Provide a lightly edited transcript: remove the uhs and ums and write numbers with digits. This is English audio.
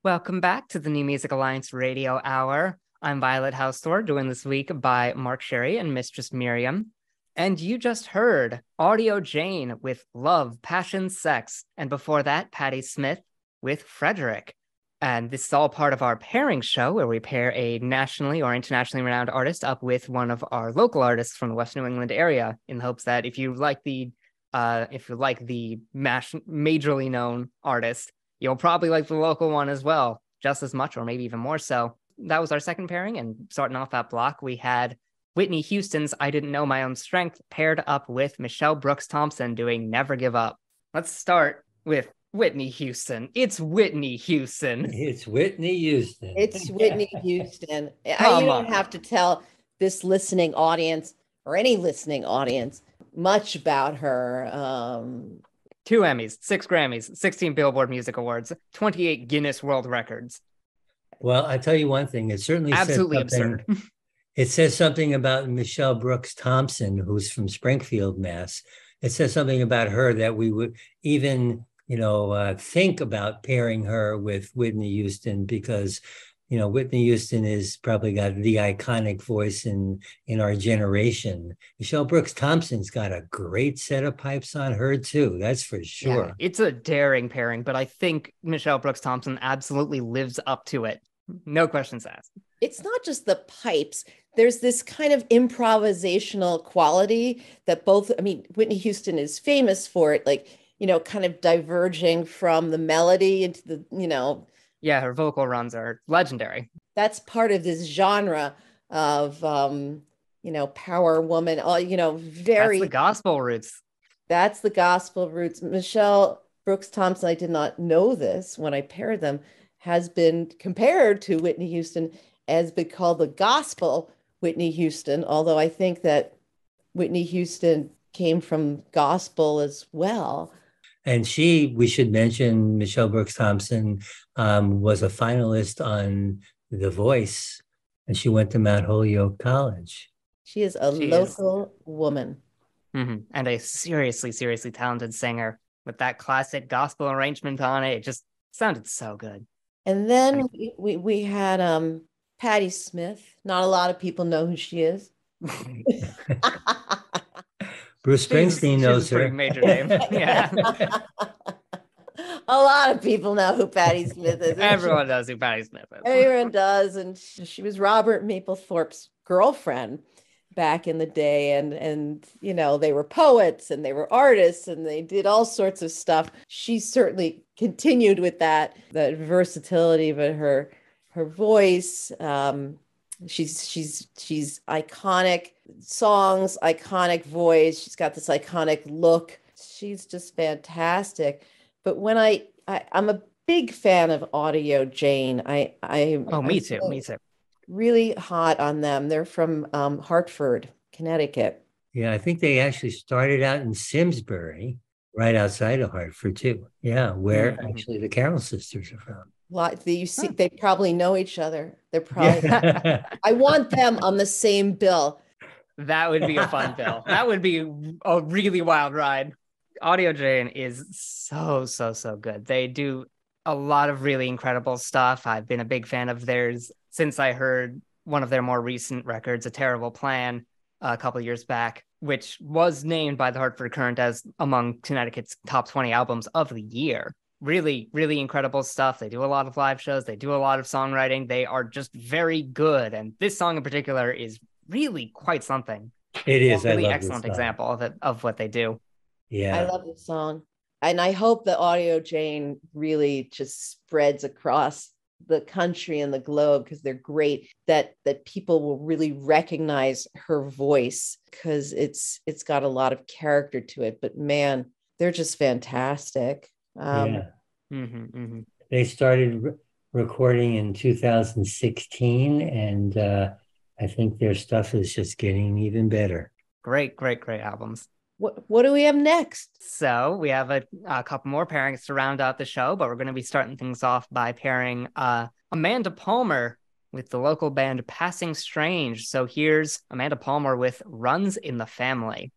Welcome back to the New Music Alliance Radio Hour. I'm Violet Hausthor, joined this week by Mark Sherry and Mistress Miriam. And you just heard Audio Jane with Love, Passion, Sex. And before that, Patti Smith with Frederick. And this is all part of our pairing show, where we pair a nationally or internationally renowned artist up with one of our local artists from the West New England area, in the hopes that if you like the majorly known artist, you'll probably like the local one as well, just as much or maybe even more so. That was our second pairing, and starting off that block, we had Whitney Houston's I Didn't Know My Own Strength paired up with Michelle Brooks-Thompson doing Never Give Up. Let's start with Whitney Houston. It's Whitney Houston. It's Whitney Houston. It's Whitney Houston. You don't have to tell this listening audience or any listening audience much about her. 2 Emmys, 6 Grammys, 16 Billboard Music Awards, 28 Guinness World Records. Well, I tell you one thing, it certainly absolutely says absurd. It says something about Michelle Brooks-Thompson, who's from Springfield, Mass. It says something about her that we would even, think about pairing her with Whitney Houston, because, Whitney Houston has probably got the iconic voice in our generation. Michelle Brooks-Thompson's got a great set of pipes on her too. That's for sure. Yeah, it's a daring pairing, but I think Michelle Brooks-Thompson absolutely lives up to it. No questions asked. It's not just the pipes. There's this kind of improvisational quality that Whitney Houston is famous for it, kind of diverging from the melody into the, Yeah, her vocal runs are legendary. That's part of this genre of, power woman, very... That's the gospel roots. That's the gospel roots. Michelle Brooks-Thompson, I did not know this when I paired them, has been compared to Whitney Houston as been called the gospel Whitney Houston, although I think that Whitney Houston came from gospel as well. And we should mention, Michelle Brooks-Thompson was a finalist on The Voice, and she went to Mount Holyoke College. She is a local woman. Mm-hmm. And a seriously, seriously talented singer with that classic gospel arrangement on it. It just sounded so good. And then we had Patti Smith. Not a lot of people know who she is. Bruce Springsteen knows her. Major name. Yeah. A lot of people know who Patti Smith is. Everyone knows who Patti Smith is. Everyone does. And she was Robert Mapplethorpe's girlfriend back in the day. And they were poets and they were artists and they did all sorts of stuff. She certainly continued with that versatility, but her voice, she's iconic songs, iconic voice. She's got this iconic look. She's just fantastic. But when I'm a big fan of Audio Jane. Me too. Really hot on them. They're from Hartford, Connecticut. Yeah, I think they actually started out in Simsbury, right outside of Hartford too. Yeah, where actually the Carroll Sisters are from. They probably know each other. They're probably. I want them on the same bill. That would be a fun bill. That would be a really wild ride. Audio Jane is so good. They do a lot of really incredible stuff. I've been a big fan of theirs since I heard one of their more recent records, A Terrible Plan, a couple of years back, which was named by the Hartford Courant as among Connecticut's top 20 albums of the year. Really, really incredible stuff. They do a lot of live shows. They do a lot of songwriting. They are just very good. And this song in particular is really quite something. It is. A really excellent example of what they do. Yeah. I love this song. And I hope that Audio Jane really just spreads across the country and the globe, because they're great, that people will really recognize her voice, because it's got a lot of character to it. But man, they're just fantastic. Yeah. They started recording in 2016, and I think their stuff is just getting even better. Great albums. What do we have next? So we have a couple more pairings to round out the show, but we're going to be starting things off by pairing Amanda Palmer with the local band Passing Strange. So here's Amanda Palmer with Runs in the Family.